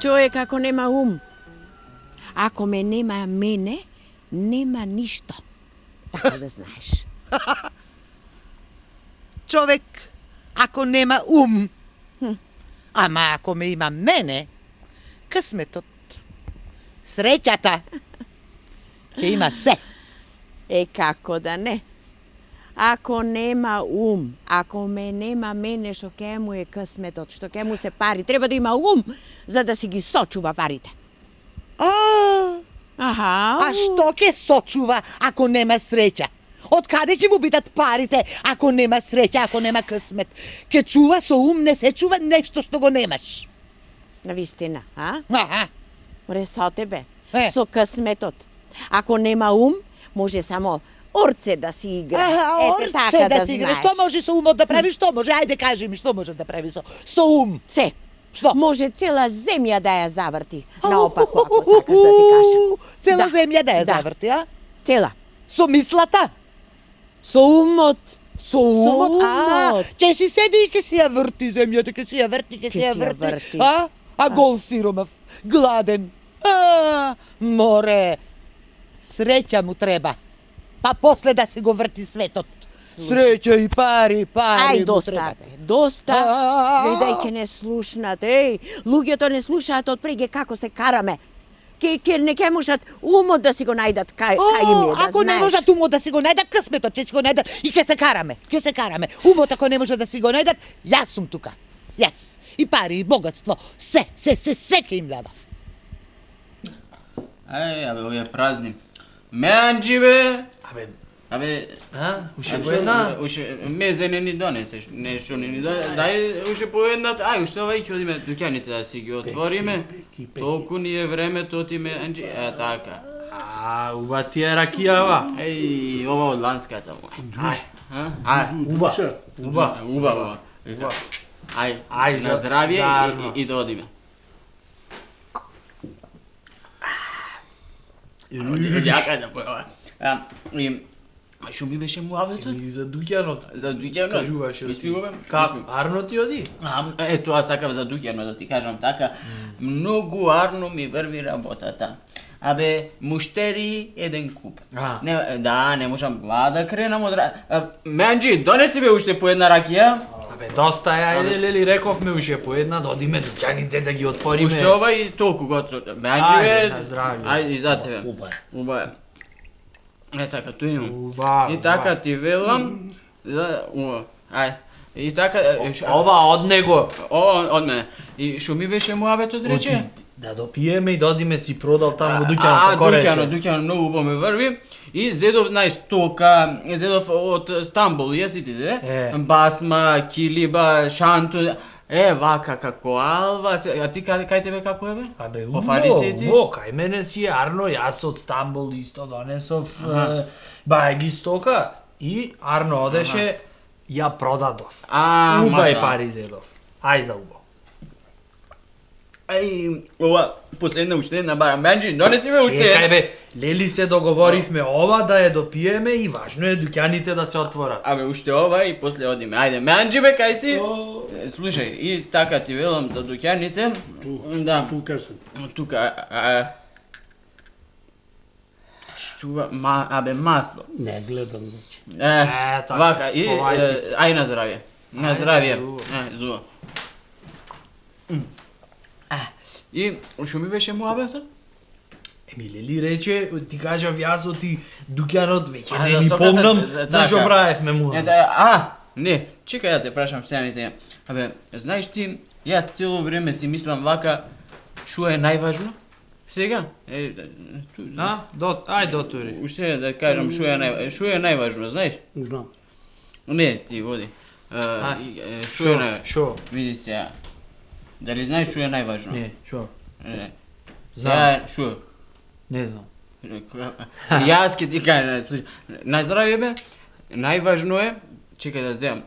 Човек ако нема ум, ако ме нема мене, нема ништо. Така да знаеш. Човек ако нема ум, ама ако ме има мене, късметот, среќата, ќе има се. Како да не. Ако нема ум, ако ме нема мене, што ќе му е късметот, што ќе му се пари, треба да има ум за да си ги сочува парите. А што ќе сочува ако нема среќа? Од каде ќе му бидат парите ако нема среќа, ако нема късмет? Ке чува со ум, не се чува нешто што го немаш. Навистина, Аха. Море со тебе, со късметот. Ако нема ум, може само орце да си игра. Ете така да си игра. знаеш. Што може со умот да прави? Што може? Ајде кажи ми, што може да прави со ум? Се. Што? Може цела земја да ја заврти. Наопаку, ако сакаш да ти кажам. Цела земја да ја заврти, а? Цела. Со мислата? Со умот. Со умот? Ќе си седи и ќе си ја врти земјата, ќе си ја врти, ќе си ја врти. А гол сиромав, гладен. Море, среќа му треба. Па после да си го врти светот. Среќа и пари Ај, му треба. доста. Гледај, не слушнат. Луѓето не слушаат од преге како се караме. Не ке можат умот да си го најдат кај им е, да ако не можат умот да си го најдат, късметот ќе си го најдат и ќе се караме. Умот ако не може да си го најдат, јас сум тука. Јас. И пари, и богатство, се ќе им дадам. Абе, овие празни. Менџи, бе! Уште по една? Мезе не ни донесеш, нешто не ни донесеш. Дај уште по една, уште овај ќе одиме дуќаните да си ги отвориме. Толку ни е времето ти Менџи, така. Уба ти е ракијава. Ова од ланската му. Уба. Ај, на здравје и да одиме. Јака да појава. Шо ми беше муабетот? За дуќанот. За дуќанот? Кажуваше. Испигувам? Арно ти оди? Тоа сакав за дуќанот да ти кажам така. Многу арно ми врви работата. Абе, муштери еден куп. Не можам да кренам од Менџи, донеси бе уште по една ракија? Доста ајде, лели, рековме уште по една, да одиме дуќаните да ги отвориме. Уште ова и толку готово. Менџи бе, на здравје. ајде и за тебе. Уба е. Така, ту имам. И така ти велам, ај. И така... Ова од него. Ова од мене. И шо ми беше муабетот рече? Да допиеме и да одиме си продал таму во дуќанот, како рече. Дуќанот многу убаво ме врви. И зедов стока, зедов од Стамбул, јасите, басма, килиба, шанту, вака како алва, а ти кај тебе како е бе? Абе, убаво, кај мене си е арно, јас од Стамбул исто донесов бајги стока и Арно одеше, ја продадов. Убај пари зедов. Ај за убаво. Ова, последна уште една бара. Менџи, донеси ме уште една. Кај бе, лели се договоривме ова да ја допиеме и важно е дуќаните да се отворат. Абе, уште ова и после одиме. Ајде, Менџи бе, кај си? Слушај, и така ти велам за дуќаните. Да. Тука сум. Тука, абе, масло. Не гледам веќе. Вака, и ај на здравје. На здравје. Зуба. И шо ми беше муабетот? Лели рече, ти кажав јас од ти дуќанот веќе не ми помнам зашо правевме му. Не, чекај да те прашам следните. Абе, знаеш ти, јас цело време си мислам вака, шо е најважно? Сега? Ај дотури. Уште да кажам шо е најважно, знаеш? Знам. Не, ти води. Шо е најважно? Шо? Види сега. Дали знаеш шо е најважно? Не, шо? Знам. Шо? Не знам. Јас ке ти кажам, слушај, на здравје бе, најважно е, чекај да земам.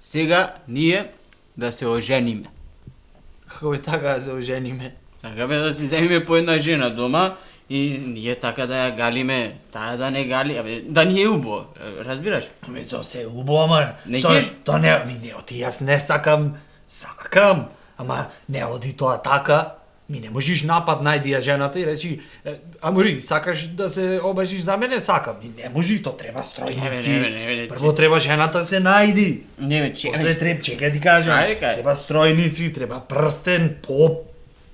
Сега ние да се ожениме. Како е така да се ожениме? Така бе да си земиме по една жена дома и ние така да ја галиме, таа да не гали, да ни е убаво, разбираш? Тоа се убаво, ама Не тоа не, ти јас не сакам, Ама не оди тоа така. Ми не можеш напад најди ја жената и речи, Амори, сакаш да се обажиш за мене? Сакам. И не може, то треба стројници. Не, Прво треба жената се најди. Не, бе, чекај. После чекај ти кажам. Ајде, Треба стројници, треба прстен, поп.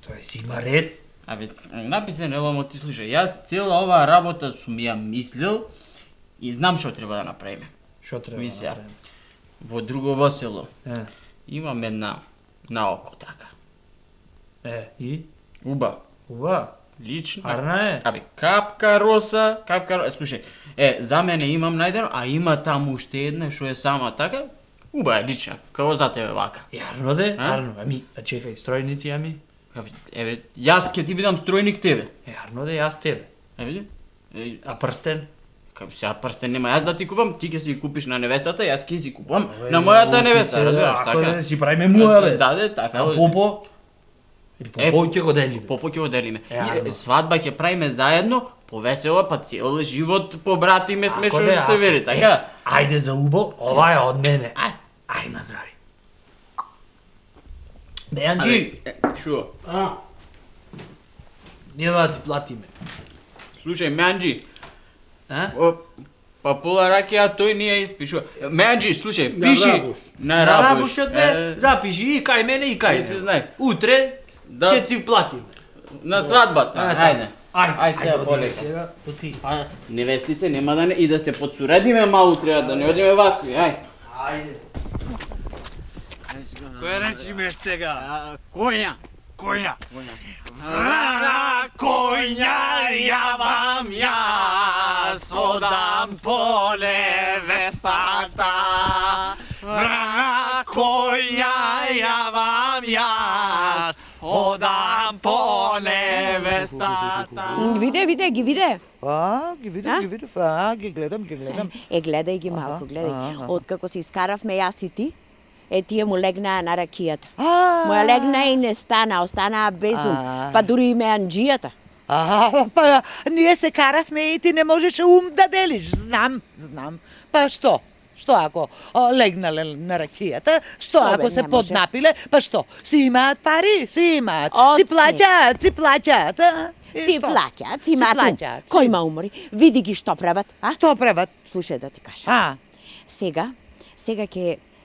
Тоа си има ред. Абе, написано еломо ти слушај, јас цела оваа работа сум ја мислил и знам што треба да направиме. Што треба Мисля, да направиме? во другово село Е, имам една наоко така. и? Уба, лично. Арна е? Абе, капка роса, слушај, за мене имам најдено, а има таму уште една што е сама така. Уба е лична, како за тебе вака. Арно де? А? Арно, ами, чекај, стројници, ами? Еве, јас ќе ти бидам стројник тебе. Арно де, јас тебе. Види? А прстен? Како сега прстен нема јас да ти купам, ти ќе си купиш на невестата, јас ќе си купам на мојата невеста, разбираш, Ако така? да си правиме муа, бе. Да, така. А попо? Или попо ќе го делиме? Попо ќе го делиме. Арно. И свадба ќе правиме заедно, повесело, па цел живот побратиме сме што се вери, така? Ајде за убо, ова е од мене. Ајде на здраве. Дејанджи, Шо? ние да ти платиме. Слушај, Меанджи, А? па пола ракија тој ни ја испишува. Меанджи, слушај, На пиши. Рабуш. На Рабушот бе, запиши и кај мене и кај се него. знае. Утре Да. ќе ти платиме. На свадбата, ајде. Ајде, сега одиме полека. сега, оти. А, невестите нема да не и да се подсуредиме малку треба да не одиме вакви, ај. Ајде. Кој речиме сега? Која? Коња. Врана коња јавам јас, одам по невестата. Врана коња јавам јас, одам по невестата. Виде, ги виде. Ги видов, ги гледам. Гледај ги малку, гледај. Откако се искаравме јас и ти, тие му легнаа на ракијата. Му ја легна и не стана, останаа без ум. Па дури и Меанджијата. Па ние се каравме и ти не можеше ум да делиш. Знам. Па што? Што ако легнале на ракијата? Што Што, ако бе, се не може. поднапиле? Па што? Си имаат пари? Си имаат. Си Отси. плаќаат. И Си што? плаќаат, Си си имаат ум. плаќаат, Кој си. има умори? Види ги што прават, а? Што прават? Слушај да ти кажам. А, Сега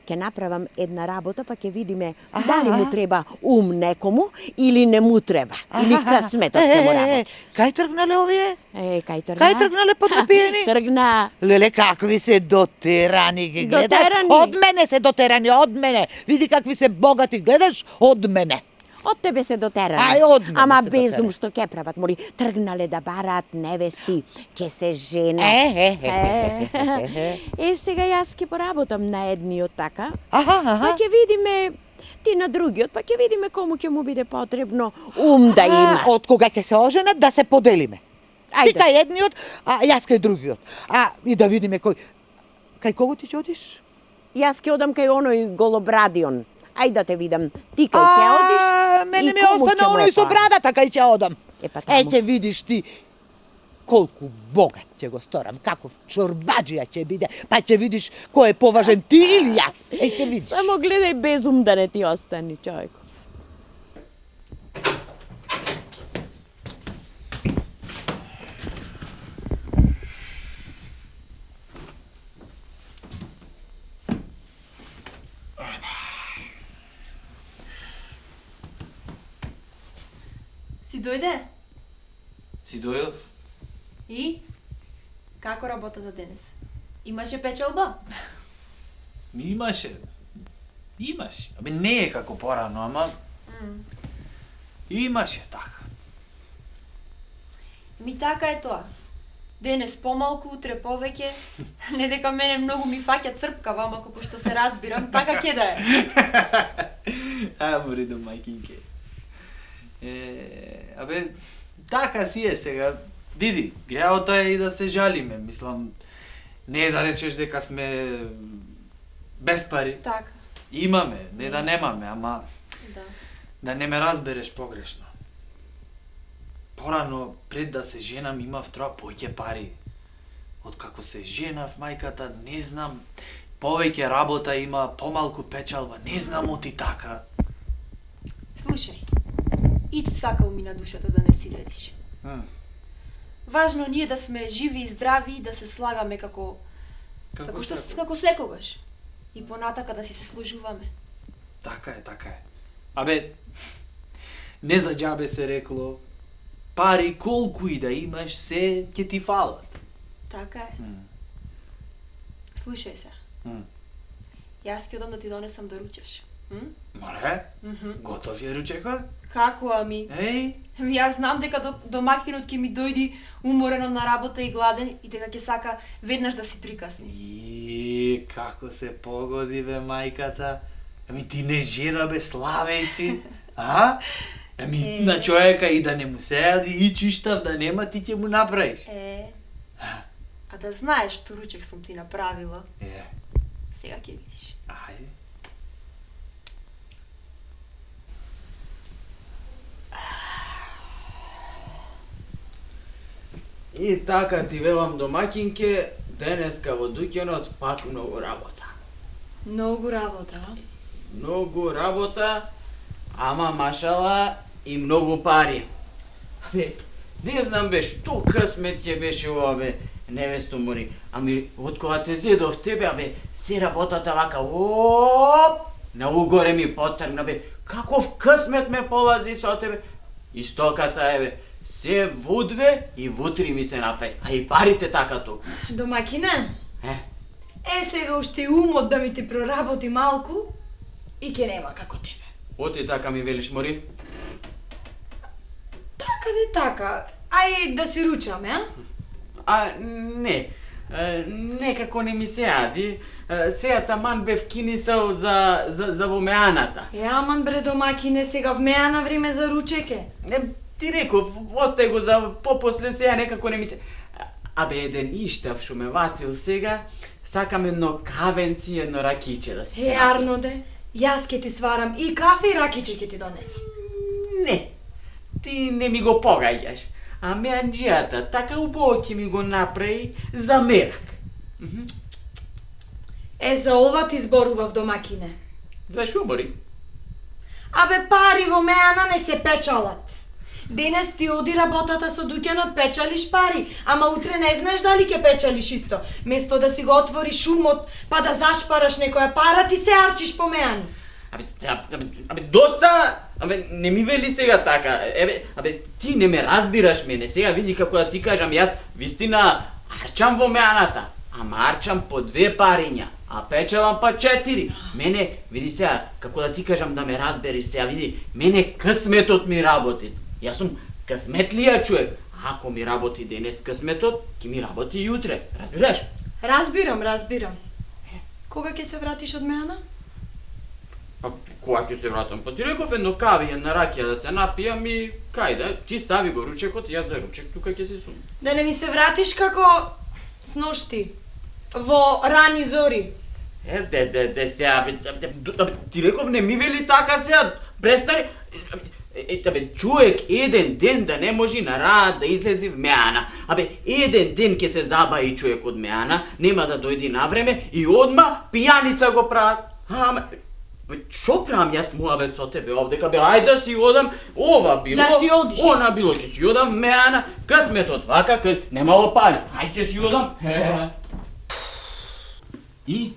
ќе направам една работа, па ќе видиме дали му треба ум некому или не му треба. Или късметот ќе му работи. Кај тргнале овие? Кај тргна? Кај тргнале поднапиени? Тргна. Леле, какви се дотерани ги гледаш? Дотерани? Од мене се дотерани, од мене. Види какви се богати гледаш, од мене. Од тебе се дотерани. Ај, од мене Ама се без дотерани. ум што ќе прават, мори. Тргнале да бараат невести, ќе се женат. Сега јас ќе поработам на едниот така, па ќе видиме ти на другиот, па ќе видиме кому ќе му биде потребно ум да има. Од кога ќе се оженат, да се поделиме. Ти Ајде. кај едниот, а јас кај другиот. И да видиме кај кого ти ќе одиш? Јас ќе одам кај оној голобрадион. Ајде да те видам. Ти кај ќе одиш? Мене и ми кому остана ќе му е оној со тоа? брадата кај ќе одам. Па таму. Ќе видиш ти колку богат ќе го сторам, каков чорбаџија ќе биде, па ќе видиш кој е поважен, ти или јас. Ќе видиш. Само гледај без ум да не ти остани, човеков. Си дојде? Си дојдов? И? Како работата денес? Имаше печалба? Имаше. Абе не е како порано, ама имаше така. Ми така е тоа. Денес помалку, утре повеќе. Не дека мене многу ми фаќа црпкава, ама како што се разбирам, така ќе да е. Мори до мајкинке. Абе, така си е сега. Види, греото е и да се жалиме. Мислам, не е да речеш дека сме без пари. Така, Имаме, не да немаме, ама да. да не ме разбереш погрешно. Порано, пред да се женам, имав троа повеќе пари. Откако се женав, мајката, не знам, повеќе работа има, помалку печалба, не знам оти така. Слушај, ич сакал ми на душата да не си редиш. Важно ние да сме живи и здрави и да се слагаме како секогаш. И понатака да си се служуваме. Така е. Абе, не за џабе се рекло, пари колку и да имаш се ќе ти фалат. Така е. Слушај се. Јас ќе одам да ти донесам да ручеш. Маре? Готов е ручекот? Како, ами? Еј? Јас знам дека домакинот ќе ми дојди уморен на работа и гладен и дека ќе сака веднаш да си прикасни. И како се погоди бе мајката? Ами ти не жена бе, славеј си. А? Ами на човека и да не му се јади и чиштав да нема, ти ќе му направиш. А да знаеш што ручек сум ти направила. Сега ќе видиш. Ајде. И така ти велам домакинке, денеска во дуќанот пак многу работа. Многу работа, Многу работа, ама машала и многу пари. Абе, не знам бе, што късмет ќе беше ова бе, невесто мори. Ами, од кога те зедов тебе, абе, се работата вака, на угоре ми потргна бе, каков късмет ме полази со тебе. И стоката е бе, се вудве и вутри ми се направи, а и парите така тук. Домакине? Сега уште умот да ми ти проработи малку и ке нема како тебе. Оти така ми велиш, мори? Така де така. Ај да си ручаме, а? Не. Некако не ми се јади. Сега таман бев кинисал за во меаната. Аман бре домакине, сега в меана време за ручеке. Ти реков, остај го за попосле, сега некако не ми се... Абе, еден иштав шо ме ватил сега, сакам едно кавенци и едно ракиче да се Арноде, јас ке ти сварам и кафе и ракиче ке ти донесам. Не, ти не ми го погаѓаш. А меанџијата така убаво ќе ми го направи за мерак. За ова ти зборував домакине. Зашо, мори? Абе, пари во меана не се печалат. Денес ти оди работата со дуќанот, печалиш пари, ама утре не знаеш дали ќе печалиш исто. Место да си го отвориш умот, па да зашпараш некоја пара, ти се арчиш по меани. Абе, доста! Абе, не ми вели сега така. Абе, ти не ме разбираш мене. Сега види како да ти кажам, јас вистина арчам во меаната, ама арчам по 2 париња, а печалам па 4. Мене, види сега, како да ти кажам да ме разбериш сега, види, мене късметот ми работи. Јас сум късметлија човек. Ако ми работи денес късметот, ќе ми работи и утре. Разбираш? Разбирам. Кога ќе се вратиш од меана? Кога ќе се вратам? Па ти реков едно кави, една ракија да се напијам и кајде, ти стави го ручекот, јас за ручек тука ќе се сум. Да не ми се вратиш како сношти, во рани зори. Сега, ти реков не ми вели така сега, престани. Човек еден ден да не може на рад да излези в меана. Еден ден ќе се забави човек од меана, нема да дојди на време и одма пијаница го прават. Шо правам јас муабет со тебе овдека бе, ајде да си одам, ова било, да си одиш. Она било, ќе си одам меана, късметот вака, немало пари, ајде ќе си одам. И?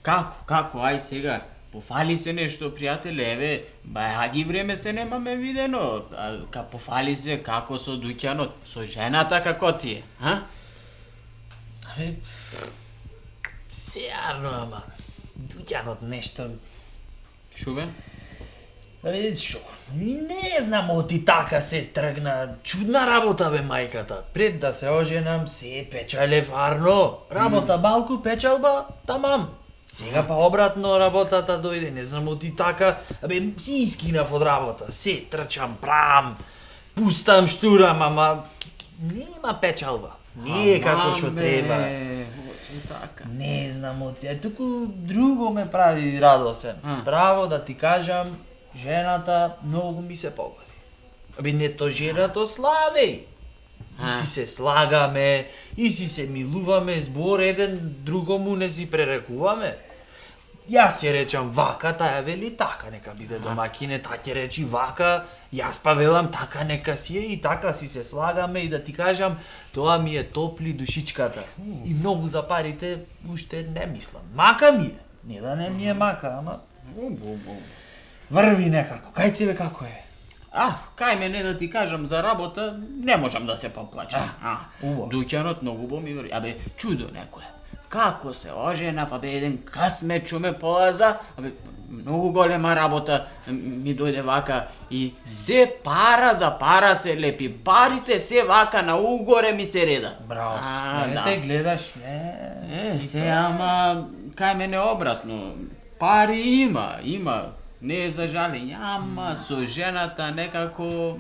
Како, ај сега, пофали се нешто, пријателе, бајаги време се немаме видено, пофали се како со дуќанот, со жената како ти е, а? Сеарно, ама, дуќанот нешто... Шо бе? Шо? Не знам, оти така се тргна, чудна работа бе мајката. Пред да се оженам, се печалев арно. Работа малку, печалба, тамам. Сега па обратно работата дојде, не знам, оти така, си искинав од работа, се трчам, правам, пустам, штурам, ама нема печалба. Не е како што треба. Не знам, оти, туку друго ме прави радосен. Право да ти кажам, жената многу ми се погоди. Не то женато славеј. И си се слагаме, и си се милуваме, збор еден другому не си пререкуваме. Јас ќе речам вака, таја вели така, нека биде домакине, та ќе речи вака, јас па велам така, нека си е и така си се слагаме и да ти кажам, тоа ми е топли душичката. И многу за парите уште не мислам. Мака ми е, не да не ми е мака, ама врви некако. Кај тебе како е? Кај мене да ти кажам за работа, не можам да се поплачам. Дуќанот многу бо ми врви. Абе, чудо некое. Како се оженав, абе, еден късмет ме полаза, абе, многу голема работа ми дојде вака и се пара за пара се лепи. Парите се вака на угоре ми се редат. Браво, те гледаш, се, ама кај мене обратно. Пари има, не е за жалење, ама со жената некако...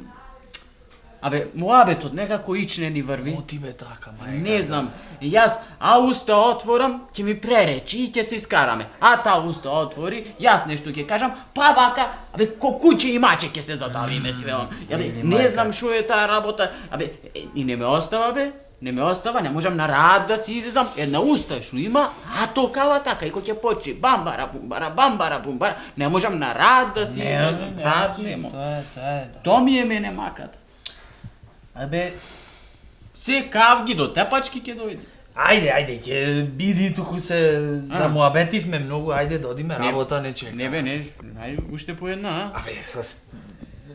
Абе, муабетот некако ичне ни врви. О, ти бе така, мајка. Не знам, јас уста отворам, ќе ми преречи и ќе се искараме. Та уста отвори, јас нешто ќе кажам, па вака, абе, ко куче и маче ќе се задавиме, ти велам. Абе, не знам шо е таа работа, абе, и не ме остава, бе. Не ме остава, не можам на рад да си излезам. Една уста шо има, токава така, и ко ќе почи бамбара, бумбара, не можам на рад да си излезам. Рад нема. Тоа ми е мене маката. Абе, се кавги до тепачки ќе дојде. Ајде, ќе биди туку се замуабетивме многу, ајде да одиме, работа не чека. Не бе, уште по една, Абе,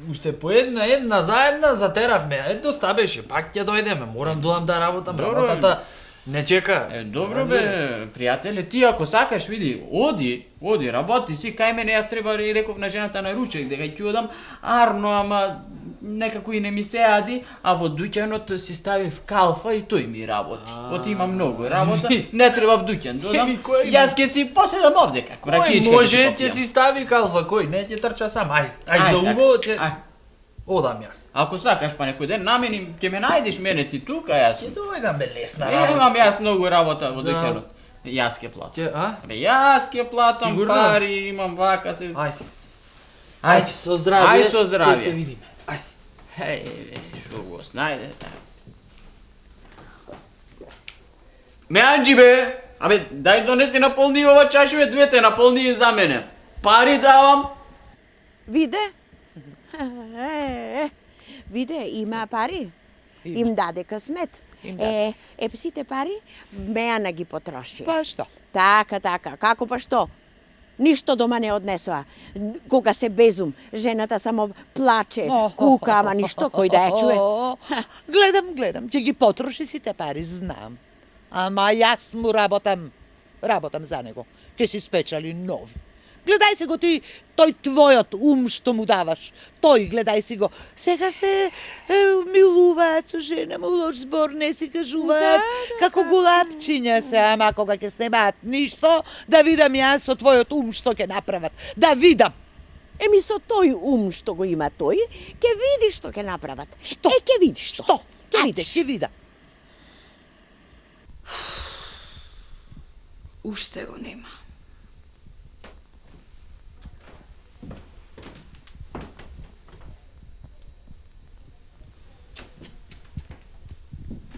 уште по една заедна затеравме, доста беше, пак ќе дојдеме, морам доам да работам, работата не чека. Добро бе, пријателе, ти ако сакаш, види, оди, работи си, кај мене јас треба и реков на жената на ручек, дека ќе одам арно, ама некако и не ми се ади, а во дуќанот си ставив калфа и тој ми работи. Оти има многу работа, не треба в дуќан додам, јас ќе си поседам овде како ракичка. Може ќе си стави калфа, кој не ќе трча сам, ај за убаво ќе одам јас. Ако сакаш па некој ден на мене, ќе ме најдеш мене ти тука, јас. Ќе дојдам бе, лесна работа. Имам јас многу работа во дуќанот. Јас ќе платам. Бе, јас ќе платам пари, имам вака се. Ајде, со здравје. Ајде со здравје. Ќе се видиме. Шо го снајде. Меанџи бе, абе дај донеси наполни ова чашове, двете наполни и за мене. Пари давам. Виде? Виде, има пари. Им даде късмет. Сите пари Меана ги потроши. Па што? Така, како па што? Ништо дома не однесоа. Кога се безум, жената само плаче, кука, ама ништо, кој да ја чуе. Гледам, ќе ги потроши сите пари, знам. Ама јас му работам за него. Ќе си спечали нови. Гледај си го ти, тој твојот ум што му даваш. Тој, гледај си го. Сега се милуваат со жена му, лош збор не си кажуваат. Како голапчиња се, ама кога ќе снимаат ништо, да видам јас со твојот ум што ќе направат. Да видам. Со тој ум што го има тој, ќе видиш што ќе направат. Што? Ќе видиш што. Ќе видам. Уште го нема.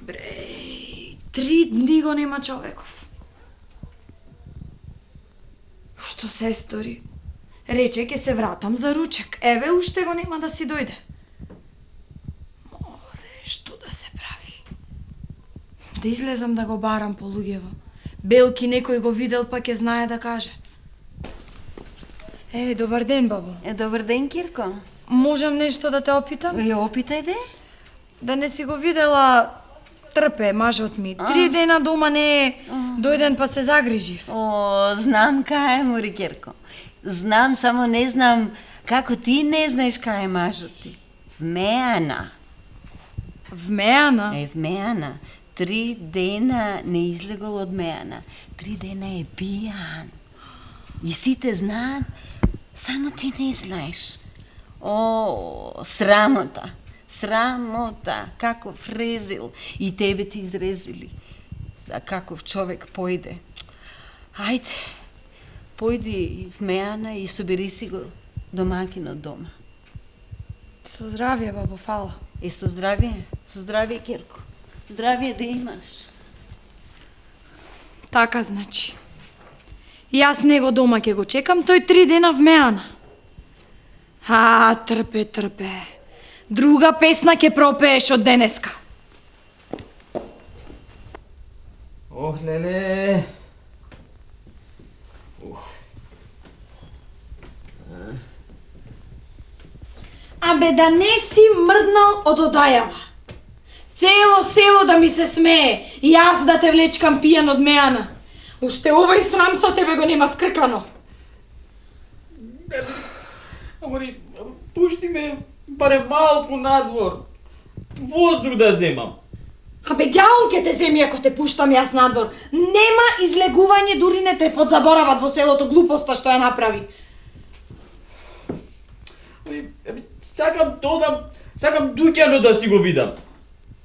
Бреј, 3 дни го нема човеков. Што се стори? Рече ќе се вратам за ручек. Еве уште го нема да си дојде. Море, што да се прави? Да излезам да го барам по луѓево. Белки некој го видел па ќе знае да каже. Добар ден, бабу. Добар ден, Кирко. Можам нешто да те опитам? Опитај де. Да не си го видела, трпе мажот ми. 3 дена дома не е дојден па се загрижив. Знам кај е, мори Кирко. Знам, само не знам како ти не знаеш кај е мажот ти. В Меана. В Меана? В Меана. 3 дена не излегол од Меана. 3 дена е пијан. И сите знаат, само ти не знаеш. Срамота. Срамота, каков резил. И тебе ти изрезили. За каков човек појде. Ајде, појди в Меана и собери си го домакин од дома. Со здравје, бабо, фала. Со здравје, Кирко. Здравје да имаш. Така значи. Јас него дома ќе го чекам, тој 3 дена вмеана. Трпе. Друга песна ќе пропееш од денеска. Ох, леле. Абе да не си мрднал од одајава. Цело село да ми се смее, јас да те влечкам пијан од меана. Уште овај срам со тебе го нема вкркано. Амори, пушти ме барем малку надвор. Воздух да земам. Абе ѓаол ќе те земи ако те пуштам јас надвор. Нема излегување, дури не те подзаборават во селото глупоста што ја направи. Сакам Дуќанот да си го видам.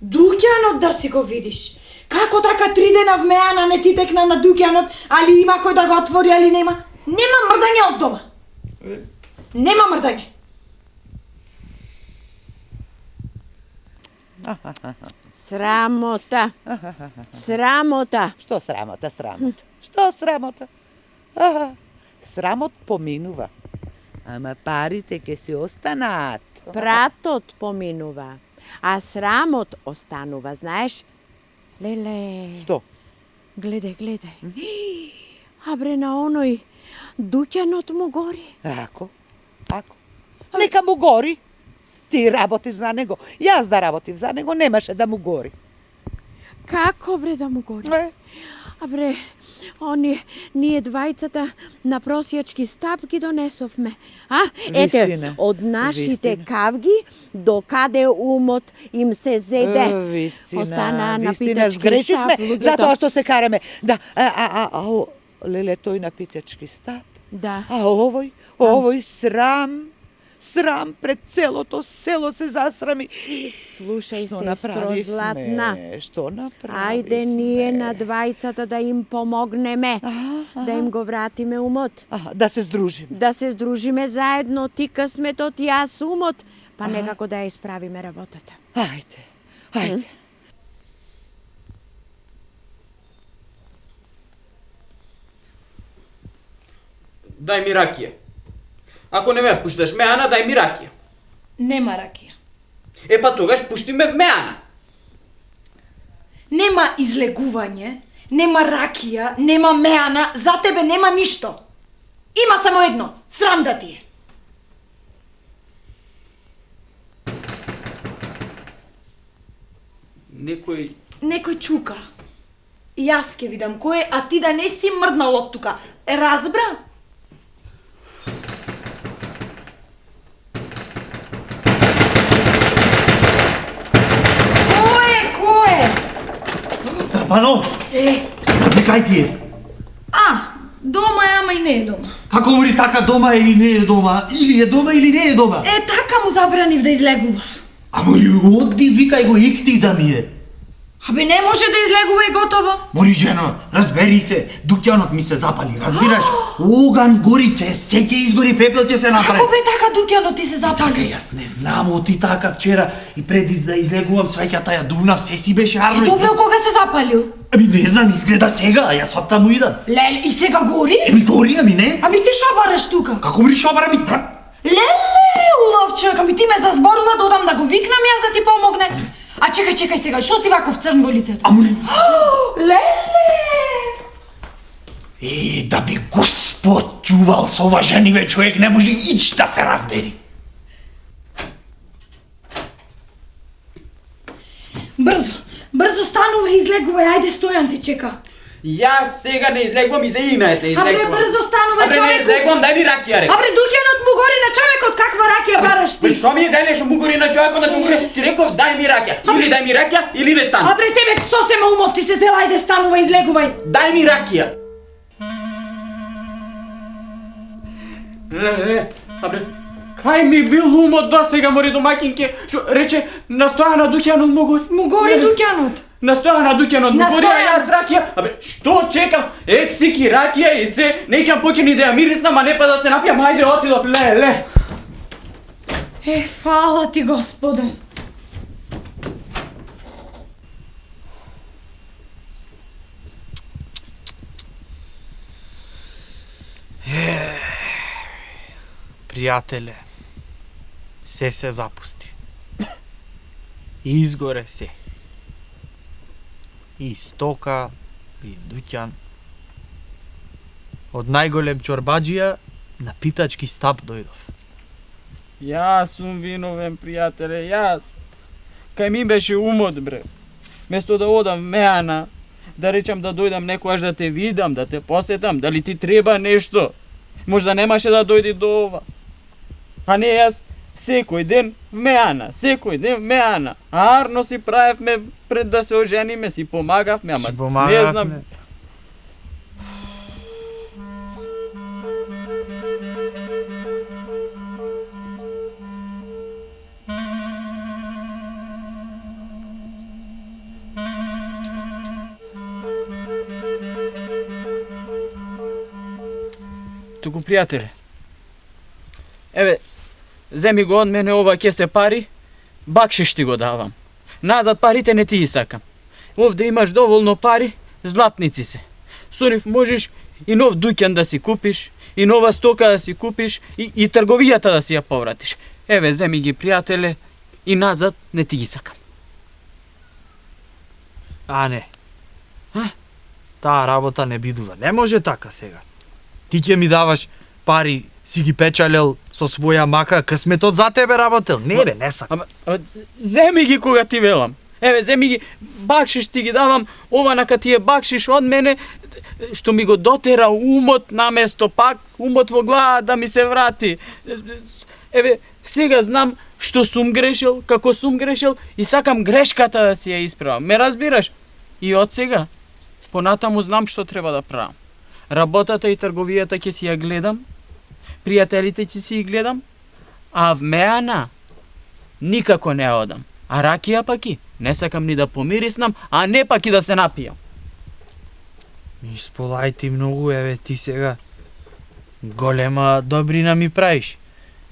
Дуќанот да си го видиш? Како така 3 дена вмеана не ти текна на Дуќанот, али има кој да го отвори, али нема? Нема мрдање од дома. Нема мрдање. Срамота. Срамота. Што срамота? Што срамота? Срамот поминува. Ама парите ќе си останат. Пратот поминува, а срамот останува, знаеш? Леле. Што? Гледај. Абре на оној Дуќанот му гори. Ако. Нека му гори. Ти работиш за него. Јас да работив за него, немаше да му гори. Како бре да му гори? Абре, ние двајцата на просјачки стап ги донесовме. Ете, од нашите кавги до каде умот им се зеде. Остана на питачки сгрешивме, стап. затоа што се караме. Да, леле, тој на питачки стап. Да. А овој срам пред целото село се засрами. Слушај, Што сестро Златна. Што направивме? Ајде ние на двајцата да им помогнеме, да им го вратиме умот. Да се здружиме. Да се здружиме заедно, ти късметот, јас умот, па некако да ја исправиме работата. Ајде. Дај ми ракија. Ако не ме пушташ меана, дај ми ракија. Нема ракија. Па тогаш пушти ме меана. Нема излегување, нема ракија, нема меана, за тебе нема ништо. Има само едно, срам да ти е. Некој чука. Јас ке видам кој е, а ти да не си мрднал од тука. Разбра? Трпано? Кај ти е? Дома е, ама и не е дома. Како умри така дома е и не е дома? Или е дома или не е дома? Така му забранив да излегува. Мори, оди, викај го икти за мие. Абе не може да излегува и готово. Мори, жено, разбери се, Дуќанот ми се запали, разбираш? Оган гори, се ќе изгори, пепел ќе се направи. Како бе така Дуќанот ти се запали? Така, јас не знам, оти така вчера и пред да излегувам свеќата ја дувнав, се си беше арно. Добре, кога се запалил? Не знам, изгледа сега, јас од таму идам. Леле, и сега гори? Гори, не? Ти шо бараш тука? Како мри шо барам и трп? Леле, улов човек, ти ме зазборува да одам да го викнам јас да ти помогне. Чекај сега, шо си ваков црн во лицето? Леле! Да би Господ чувал со ова жениве човек, не може ич да се разбери. Брзо станува и излегувај, ајде Стојан те чека. Јас сега не излегувам и за инаете излегувам. Абре, брзо станува, човеку. Не излегувам, дај ми ракија, рек. Абре, Дуќанот му гори на човекот, каква ракија бараш ти? Шо ми е дај нешто му гори на човекот, да му гори? Ти реков дај ми ракија, или дај ми ракија, или не стан. Абре, тебе сосема умот ти се зела, ајде станува, излегувај. Дај ми ракија. Абре, кај ми бил умот да сега мори домакинке, што рече настоја на Дуќанот му гори. Му гори Дуќанот. Настоја на Дуќанот му гори, а јас ракија. Абе, што чекам? Ексики ракија и се, неќам покини да ја мириснам, а не па да се напијам, ајде отидов, леле. Фала ти, Господе. Пријателе, се запусти. И изгоре се. И стока, и дуќан. Од најголем чорбаджија на питачки стап дојдов. Јас сум виновен, пријателе, јас. Кај ми беше умот, бре. Место да одам Меана, да речам да дојдам некојаш да те видам, да те посетам, дали ти треба нешто. Можда немаше да дојди до ова. А не јас секој ден в Меана. А Арно си правевме пред да се ожениме, си помагавме, ама не знам. Туку, пријателе, еве, земи го од мене ова ќе се пари, бакшиш ти го давам. Назад парите не ти ги сакам. Овде имаш доволно пари, златници се. Со нив можеш и нов дуќан да си купиш, и нова стока да си купиш, и трговијата да си ја повратиш. Еве, земи ги, пријателе, и назад не ти ги сакам. А не. Таа работа не бидува. Не може така сега. Ти ќе ми даваш пари, си ги печалел со своја мака, късметот за тебе работел. Не бе, не сакам. Земи ги кога ти велам. Еве, земи ги, бакшиш ти ги давам, ова нака ти е бакшиш од мене, што ми го дотера умот наместо пак, умот во глава да ми се врати. Еве, сега знам што сум грешил, како сум грешил и сакам грешката да си ја исправам. Ме разбираш? И од сега, понатаму знам што треба да правам. Работата и трговијата ќе си ја гледам, пријателите ќе си ја гледам, а в Меана никако не одам. А ракија паки не сакам ни да помириснам, а не паки да се напијам. Исполај ти многу, еве ти сега голема добрина ми правиш.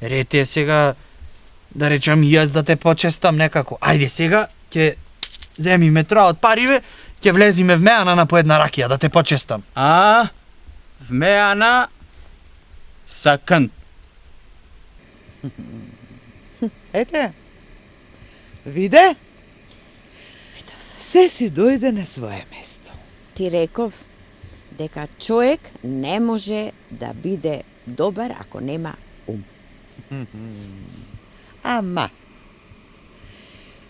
Ред е сега да речам јас да те почестам некако. Ајде сега ќе земиме троа од париве, ќе влезиме в Меана на по една ракија да те почестам. В Меана сакант. Ете, виде? Се си дојде на свое место. Ти реков дека човек не може да биде добар ако нема ум. Ама,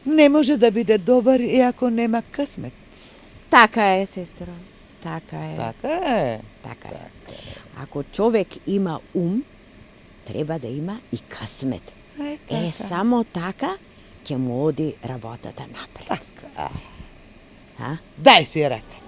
не може да биде добар и ако нема късмет. Така е, сестро. Така е. Така е. Така е. Ако човек има ум, треба да има и късмет. Само така ќе му оди работата напред. Така. Дај си рака.